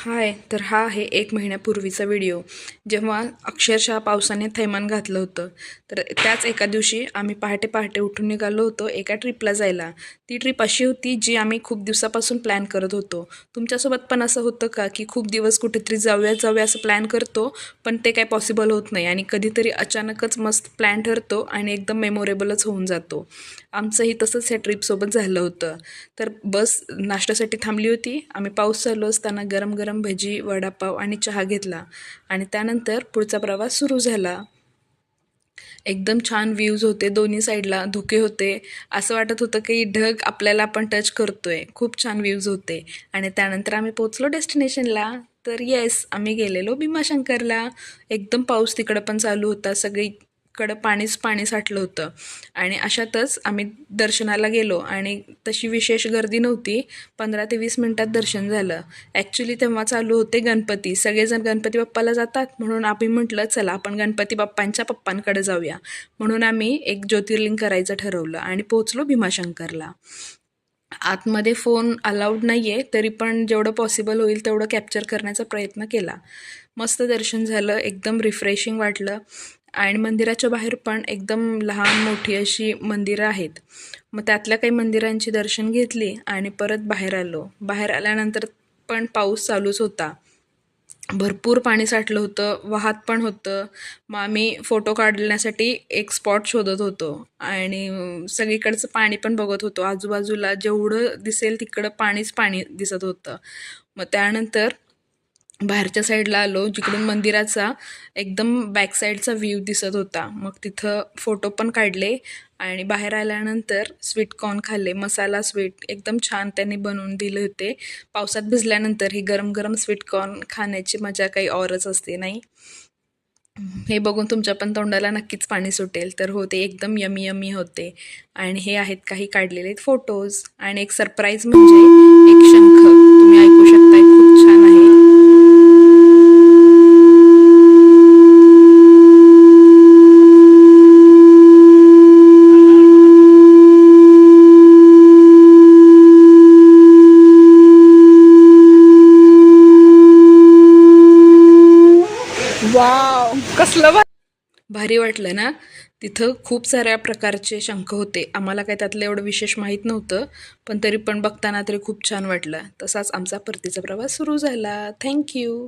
हाय, तर हा आहे 1 महिन्यापूर्वीचा व्हिडिओ. जेव्हा अक्षरशः पावसाने थैमान घातलं होतं. तर त्याच एका दिवशी आम्ही पहाटे पहाटे उठून निघालो होतो एका ट्रिपला जायला. ती ट्रिप अशी होती जी आम्ही खूप दिवसापासून प्लॅन करत होतो. तुमच्यासोबत पण असं होतं का की खूप दिवस कुठेतरी जाऊया जाऊया असं प्लॅन करतो, पण ते काय पॉसिबल होत नाही आणि कधीतरी अचानकच मस्त प्लॅन ठरतो आणि एकदम मेमोरेबलच होऊन जातो. आमचंही तसंच ह्या ट्रिपसोबत झालं होतं. तर बस नाश्त्यासाठी थांबली होती. आम्ही पाऊस चालू असताना गरम गरम भजी, वडापाव आणि चहा घेतला आणि त्यानंतर पुढचा प्रवास सुरू झाला. एकदम छान व्ह्यूज होते, दोन्ही साईडला धुके होते. असं वाटत होतं की ढग आपल्याला आपण टच करतोय. खूप छान व्ह्यूज होते आणि त्यानंतर आम्ही पोचलो डेस्टिनेशनला. तर येस, आम्ही गेलेलो भीमाशंकरला. एकदम पाऊस तिकडं पण चालू होता. सगळीकडं पाणीच पाणी साठलं होतं आणि अशातच आम्ही दर्शनाला गेलो आणि तशी विशेष गर्दी नव्हती. 15 ते 20 मिनटात दर्शन झालं. ॲक्च्युली तेव्हा चालू होते गणपती. सगळेजण गणपती बाप्पाला जातात म्हणून आम्ही म्हटलं चला आपण गणपती बाप्पांच्या पप्पांकडे जाऊया. म्हणून आम्ही एक ज्योतिर्लिंग करायचं ठरवलं आणि पोहोचलो भीमाशंकरला. आतमध्ये फोन अलाउड नाही आहे, तरी पण जेवढं पॉसिबल होईल तेवढं कॅप्चर करण्याचा प्रयत्न केला. मस्त दर्शन झालं, एकदम रिफ्रेशिंग वाटलं आणि मंदिराच्या बाहेर पण एकदम लहान मोठी अशी मंदिरं आहेत. मग त्यातल्या काही मंदिरांची दर्शन घेतली आणि परत बाहेर आलो. बाहेर आल्यानंतर पण पाऊस चालूच होता. भरपूर पाणी साठलं होतं, वाहत पण होतं. मग आम्ही फोटो काढण्यासाठी एक स्पॉट शोधत होतो आणि सगळीकडचं पाणी पण बघत होतो. आजूबाजूला जेवढं दिसेल तिकडं पाणीच पाणी दिसत होतं. मग त्यानंतर बाहेरच्या साईडला आलो, जिकडून मंदिराचा एकदम बॅक साईडचा व्ह्यू दिसत होता. मग तिथं फोटो पण काढले आणि बाहेर आल्यानंतर स्वीटकॉर्न खाल्ले. मसाला स्वीट एकदम छान त्यांनी बनवून दिले होते. पावसात भिजल्यानंतर ही गरम गरम स्वीटकॉर्न खाण्याची मजा काही औरच असते, नाही? हे बघून तुमच्या पण तोंडाला नक्कीच पाणी सुटेल. तर हो, ते एकदम यमी यमी होते. आणि हे आहेत काही काढलेले फोटोज आणि एक सरप्राईज म्हणजे एक शंख तुम्ही ऐकू शकताय, खूप छान आहे. वाव, कसलं भारी वाटलं ना. तिथं खूप साऱ्या प्रकारचे शंख होते. आम्हाला काय त्यातलं एवढं विशेष माहीत नव्हतं, पण तरी पण बघताना तरी खूप छान वाटलं. तसाच आमचा परतीचा प्रवास सुरू झाला. थँक्यू.